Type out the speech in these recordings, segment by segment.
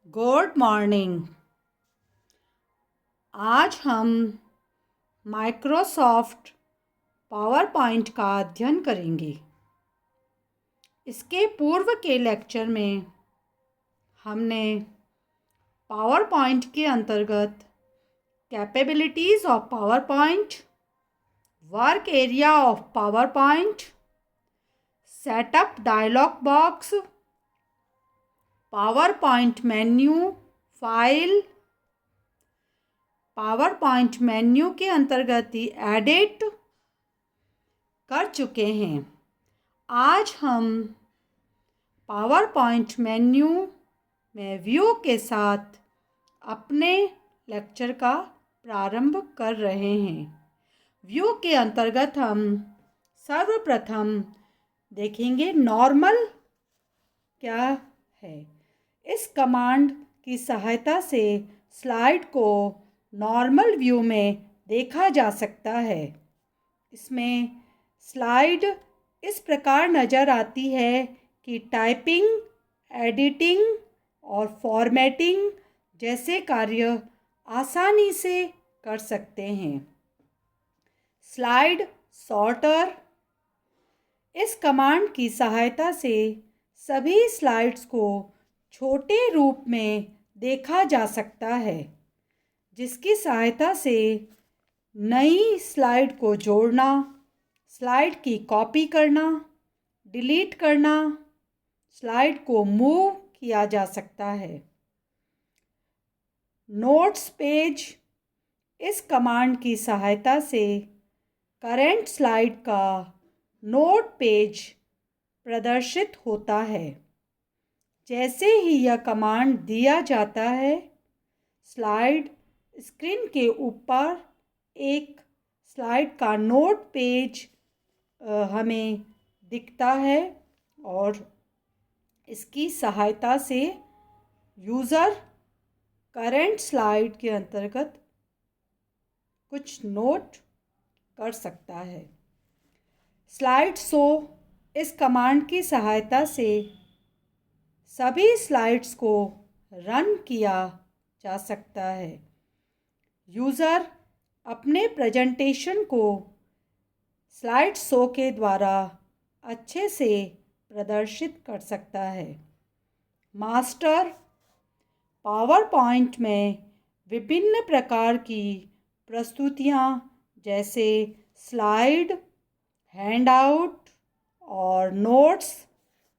Good morning. आज हम Microsoft power point का अध्ययन करेंगे। इसके पूर्व के लेक्चर में हमने पावर पॉइंट के अंतर्गत capabilities of power point, work area of power point, setup dialog box, power point menu, file, power point menu के अंतर्गत ही एडिट कर चुके हैं। आज हम पावर पॉइंट मेन्यू में व्यू के साथ अपने लेक्चर का प्रारंभ कर रहे हैं। व्यू के अंतर्गत हम सर्वप्रथम देखेंगे नॉर्मल क्या है। इस कमांड की सहायता से स्लाइड को नॉर्मल व्यू में देखा जा सकता है। इसमें स्लाइड इस प्रकार नज़र आती है कि टाइपिंग, एडिटिंग और फॉर्मेटिंग जैसे कार्य आसानी से कर सकते हैं। स्लाइड सॉर्टर, इस कमांड की सहायता से सभी स्लाइड्स को छोटे रूप में देखा जा सकता है, जिसकी सहायता से नई स्लाइड को जोड़ना, स्लाइड की कॉपी करना, डिलीट करना, स्लाइड को मूव किया जा सकता है। नोट्स पेज, इस कमांड की सहायता से करेंट स्लाइड का नोट पेज प्रदर्शित होता है। जैसे ही यह कमांड दिया जाता है, स्लाइड स्क्रीन के ऊपर एक स्लाइड का नोट पेज हमें दिखता है और इसकी सहायता से यूज़र करेंट स्लाइड के अंतर्गत कुछ नोट कर सकता है। स्लाइड शो, इस कमांड की सहायता से सभी स्लाइड्स को रन किया जा सकता है। यूज़र अपने प्रेजेंटेशन को स्लाइड शो के द्वारा अच्छे से प्रदर्शित कर सकता है। मास्टर, पावर पॉइंट में विभिन्न प्रकार की प्रस्तुतियाँ जैसे स्लाइड, हैंडआउट और नोट्स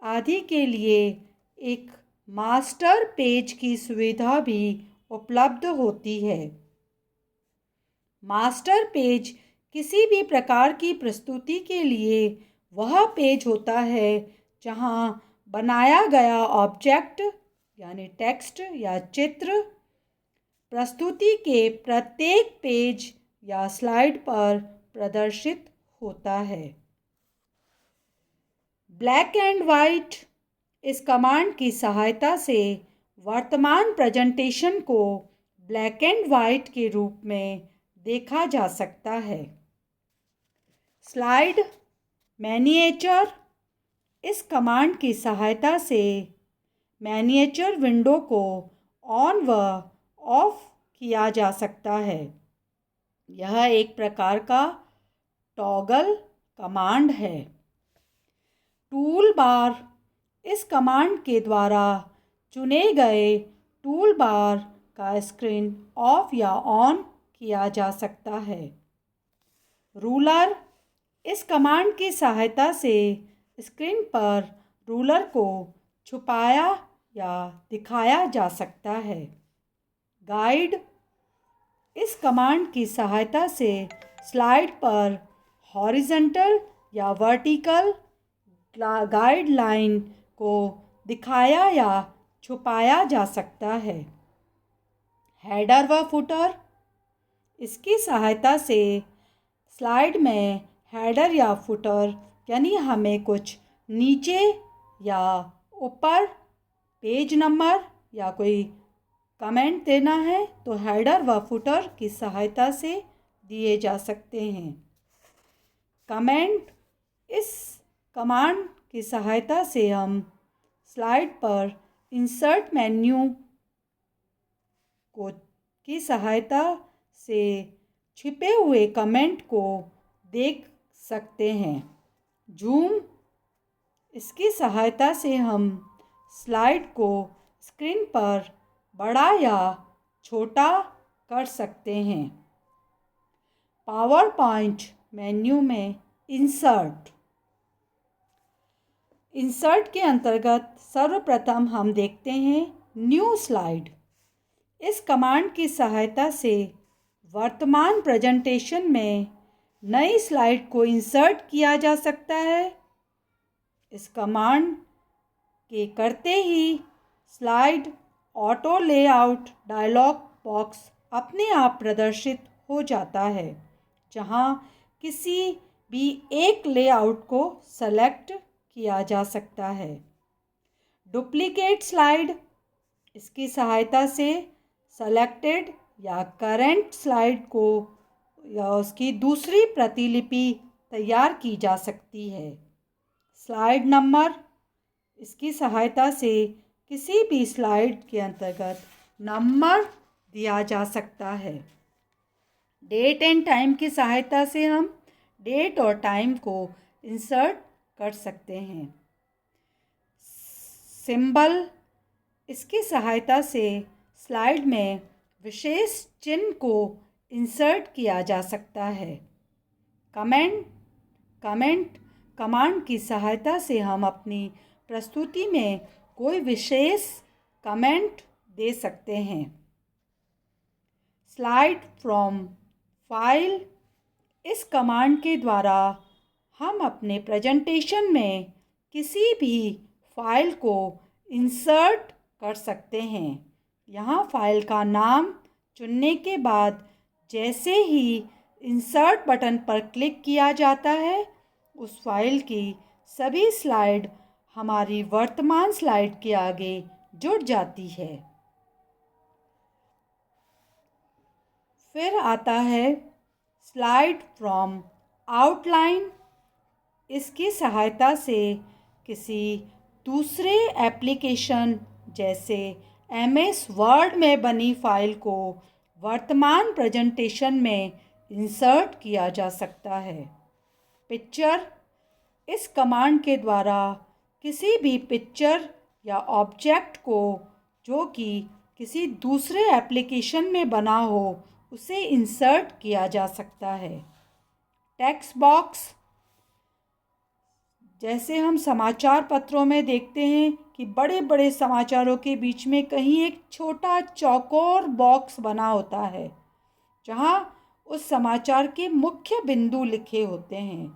आदि के लिए एक मास्टर पेज की सुविधा भी उपलब्ध होती है। मास्टर पेज किसी भी प्रकार की प्रस्तुति के लिए वह पेज होता है जहां बनाया गया ऑब्जेक्ट यानी टेक्स्ट या चित्र प्रस्तुति के प्रत्येक पेज या स्लाइड पर प्रदर्शित होता है। ब्लैक एंड वाइट, इस कमांड की सहायता से वर्तमान प्रेजेंटेशन को ब्लैक एंड वाइट के रूप में देखा जा सकता है। स्लाइड मैनिएचर, इस कमांड की सहायता से मैनिएचर विंडो को ऑन व ऑफ किया जा सकता है। यह एक प्रकार का टॉगल कमांड है। टूल बार, इस कमांड के द्वारा चुने गए टूल बार का स्क्रीन ऑफ या ऑन किया जा सकता है। रूलर, इस कमांड की सहायता से स्क्रीन पर रूलर को छुपाया या दिखाया जा सकता है। गाइड, इस कमांड की सहायता से स्लाइड पर हॉरिजॉन्टल या वर्टिकल गाइडलाइन को दिखाया या छुपाया जा सकता है। हेडर व फुटर, इसकी सहायता से स्लाइड में हेडर या फुटर यानी हमें कुछ नीचे या ऊपर पेज नंबर या कोई कमेंट देना है तो हेडर व फुटर की सहायता से दिए जा सकते हैं। कमेंट, इस कमांड की सहायता से हम स्लाइड पर इंसर्ट मेन्यू को की सहायता से छिपे हुए कमेंट को देख सकते हैं। जूम, इसकी सहायता से हम स्लाइड को स्क्रीन पर बड़ा या छोटा कर सकते हैं। पावर पॉइंट मेन्यू में इंसर्ट के अंतर्गत सर्वप्रथम हम देखते हैं न्यू स्लाइड। इस कमांड की सहायता से वर्तमान प्रेजेंटेशन में नई स्लाइड को इंसर्ट किया जा सकता है। इस कमांड के करते ही slide auto layout dialog box अपने आप प्रदर्शित हो जाता है, जहां किसी भी एक लेआउट को सेलेक्ट किया जा सकता है। डुप्लीकेट स्लाइड, इसकी सहायता से सेलेक्टेड या करेंट स्लाइड को या उसकी दूसरी प्रतिलिपि तैयार की जा सकती है। स्लाइड नंबर, इसकी सहायता से किसी भी स्लाइड के अंतर्गत नंबर दिया जा सकता है। डेट एंड टाइम की सहायता से हम डेट और टाइम को इंसर्ट कर सकते हैं। सिंबल, इसकी सहायता से स्लाइड में विशेष चिन्ह को इंसर्ट किया जा सकता है। कमांड की सहायता से हम अपनी प्रस्तुति में कोई विशेष कमेंट दे सकते हैं। स्लाइड फ्रॉम फाइल, इस कमांड के द्वारा हम अपने प्रेजेंटेशन में किसी भी फाइल को इंसर्ट कर सकते हैं। यहाँ फाइल का नाम चुनने के बाद जैसे ही इंसर्ट बटन पर क्लिक किया जाता है, उस फाइल की सभी स्लाइड हमारी वर्तमान स्लाइड के आगे जुड़ जाती है। फिर आता है स्लाइड फ्रॉम आउटलाइन। इसकी सहायता से किसी दूसरे एप्लीकेशन जैसे MS वर्ड में बनी फाइल को वर्तमान प्रेजेंटेशन में इंसर्ट किया जा सकता है। पिक्चर, इस कमांड के द्वारा किसी भी पिक्चर या ऑब्जेक्ट को जो कि किसी दूसरे एप्लीकेशन में बना हो उसे इंसर्ट किया जा सकता है। टेक्स्ट बॉक्स, जैसे हम समाचार पत्रों में देखते हैं कि बड़े बड़े समाचारों के बीच में कहीं एक छोटा चौकोर बॉक्स बना होता है, जहां उस समाचार के मुख्य बिंदु लिखे होते हैं।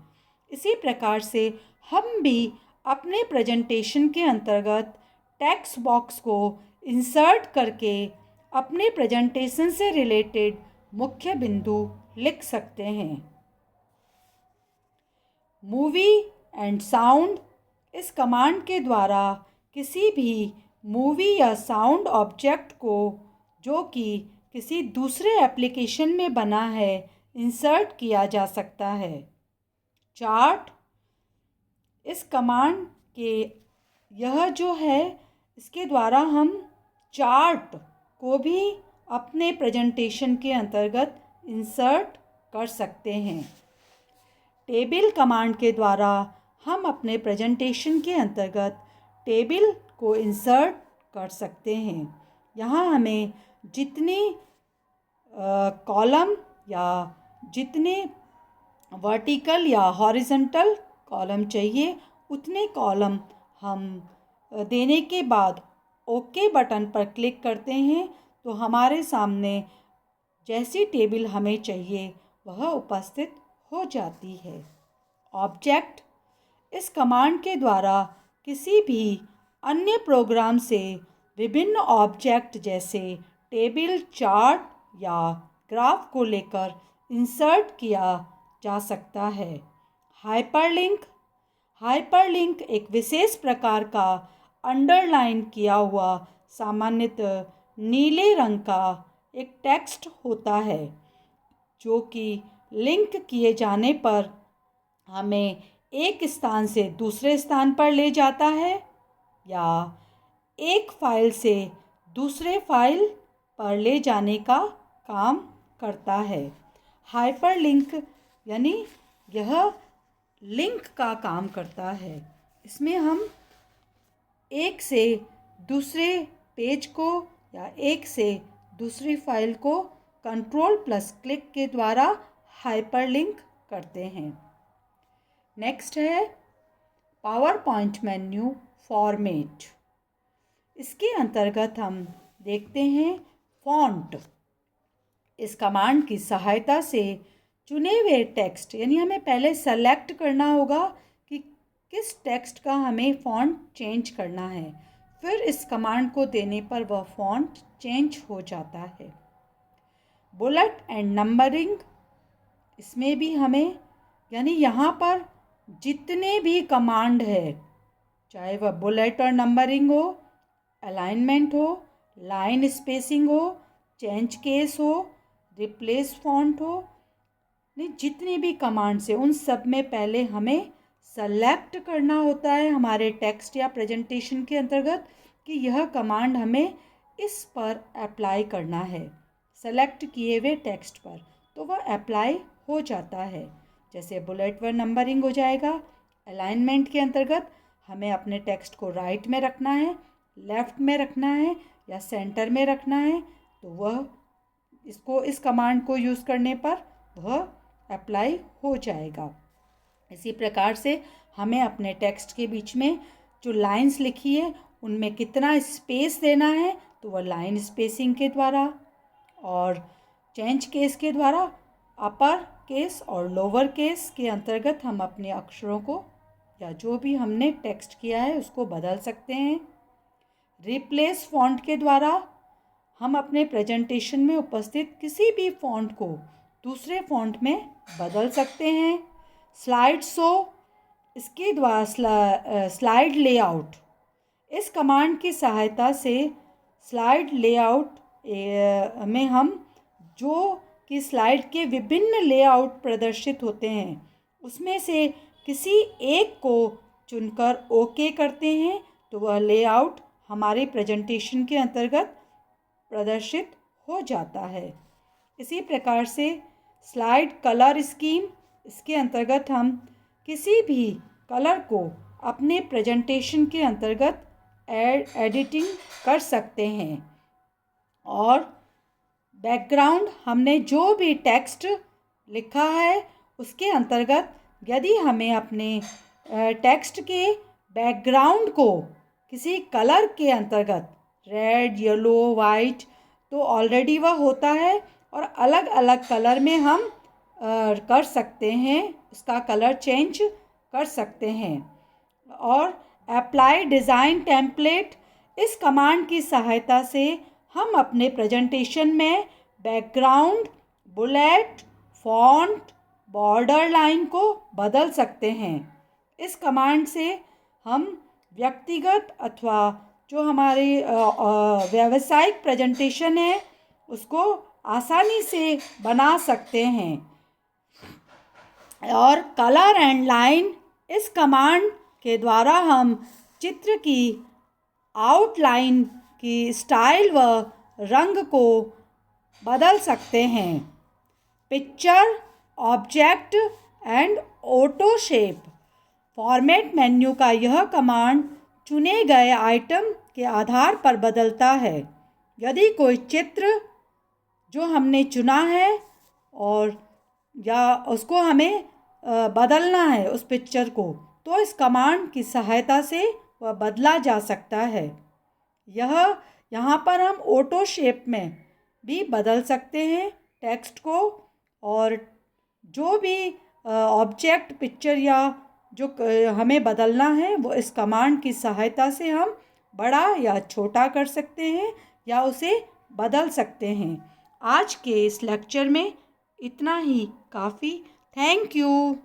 इसी प्रकार से हम भी अपने प्रेजेंटेशन के अंतर्गत टेक्स्ट बॉक्स को इंसर्ट करके अपने प्रेजेंटेशन से रिलेटेड मुख्य बिंदु लिख सकते हैं। मूवी एंड साउंड, इस कमांड के द्वारा किसी भी मूवी या साउंड ऑब्जेक्ट को जो कि किसी दूसरे एप्लीकेशन में बना है इंसर्ट किया जा सकता है। चार्ट, इस कमांड के यह जो है इसके द्वारा हम चार्ट को भी अपने प्रेजेंटेशन के अंतर्गत इंसर्ट कर सकते हैं। टेबल कमांड के द्वारा हम अपने प्रेजेंटेशन के अंतर्गत टेबल को इंसर्ट कर सकते हैं। यहाँ हमें जितने कॉलम या जितने वर्टिकल या हॉरिजॉन्टल कॉलम चाहिए उतने कॉलम हम देने के बाद ओके बटन पर क्लिक करते हैं तो हमारे सामने जैसी टेबल हमें चाहिए वह उपस्थित हो जाती है। ऑब्जेक्ट, इस कमांड के द्वारा किसी भी अन्य प्रोग्राम से विभिन्न ऑब्जेक्ट जैसे टेबल, चार्ट या ग्राफ को लेकर इंसर्ट किया जा सकता है। हाइपरलिंक एक विशेष प्रकार का अंडरलाइन किया हुआ सामान्यतः नीले रंग का एक टेक्स्ट होता है जो कि लिंक किए जाने पर हमें एक स्थान से दूसरे स्थान पर ले जाता है या एक फाइल से दूसरे फाइल पर ले जाने का काम करता है। हाइपरलिंक यानी यह लिंक का काम करता है। इसमें हम एक से दूसरे पेज को या एक से दूसरी फाइल को कंट्रोल+क्लिक के द्वारा हाइपरलिंक करते हैं। नेक्स्ट है पावर पॉइंट मेन्यू फॉर्मेट। इसके अंतर्गत हम देखते हैं फ़ॉन्ट। इस कमांड की सहायता से चुने हुए टेक्स्ट यानी हमें पहले सेलेक्ट करना होगा कि किस टेक्स्ट का हमें फ़ॉन्ट चेंज करना है, फिर इस कमांड को देने पर वह फ़ॉन्ट चेंज हो जाता है। बुलेट एंड नंबरिंग, इसमें भी हमें यानी यहाँ पर जितने भी कमांड है, चाहे वह बुलेट और नंबरिंग हो, अलाइनमेंट हो, लाइन स्पेसिंग हो, चेंज केस हो, रिप्लेस फॉन्ट हो, नहीं जितनी भी कमांड्स है उन सब में पहले हमें सेलेक्ट करना होता है हमारे टेक्स्ट या प्रेजेंटेशन के अंतर्गत कि यह कमांड हमें इस पर अप्लाई करना है। सेलेक्ट किए हुए टेक्स्ट पर तो वह अप्लाई हो जाता है। जैसे बुलेट व नंबरिंग हो जाएगा। अलाइनमेंट के अंतर्गत हमें अपने टेक्स्ट को राइट में रखना है, लेफ़्ट में रखना है या सेंटर में रखना है, तो वह इस कमांड को यूज़ करने पर वह अप्लाई हो जाएगा। इसी प्रकार से हमें अपने टेक्स्ट के बीच में जो लाइंस लिखी है उनमें कितना स्पेस देना है, तो वह लाइन स्पेसिंग के द्वारा और चेंज केस के द्वारा अपर केस और लोअर केस के अंतर्गत हम अपने अक्षरों को या जो भी हमने टेक्स्ट किया है उसको बदल सकते हैं। रिप्लेस फॉन्ट के द्वारा हम अपने प्रेजेंटेशन में उपस्थित किसी भी फॉन्ट को दूसरे फॉन्ट में बदल सकते हैं। स्लाइड शो, इसके द्वारा स्लाइड लेआउट, इस कमांड की सहायता से स्लाइड लेआउट में हम जो कि स्लाइड के विभिन्न लेआउट प्रदर्शित होते हैं उसमें से किसी एक को चुनकर ओके करते हैं तो वह लेआउट हमारे प्रेजेंटेशन के अंतर्गत प्रदर्शित हो जाता है। इसी प्रकार से स्लाइड कलर स्कीम, इसके अंतर्गत हम किसी भी कलर को अपने प्रेजेंटेशन के अंतर्गत एडिटिंग कर सकते हैं। और बैकग्राउंड, हमने जो भी टेक्स्ट लिखा है उसके अंतर्गत यदि हमें अपने टेक्स्ट के बैकग्राउंड को किसी कलर के अंतर्गत रेड, येलो, वाइट तो ऑलरेडी वह होता है और अलग अलग कलर में हम कर सकते हैं, उसका कलर चेंज कर सकते हैं। और अप्लाई डिज़ाइन टेम्पलेट, इस कमांड की सहायता से हम अपने प्रेजेंटेशन में background, bullet, font, border line को बदल सकते हैं। इस कमांड से हम व्यक्तिगत अथवा जो हमारी व्यावसायिक प्रेजेंटेशन है उसको आसानी से बना सकते हैं। और कलर एंड लाइन, इस कमांड के द्वारा हम चित्र की आउटलाइन की स्टाइल व रंग को बदल सकते हैं। Picture, object and auto shape, format menu का यह कमांड चुने गए आइटम के आधार पर बदलता है। यदि कोई चित्र जो हमने चुना है और या उसको हमें बदलना है उस पिक्चर को, तो इस कमांड की सहायता से वह बदला जा सकता है। यहाँ पर हम ऑटो शेप में भी बदल सकते हैं टेक्स्ट को, और जो भी ऑब्जेक्ट, पिक्चर या जो हमें बदलना है वो इस कमांड की सहायता से हम बड़ा या छोटा कर सकते हैं या उसे बदल सकते हैं। आज के इस लेक्चर में इतना ही काफ़ी। Thank you.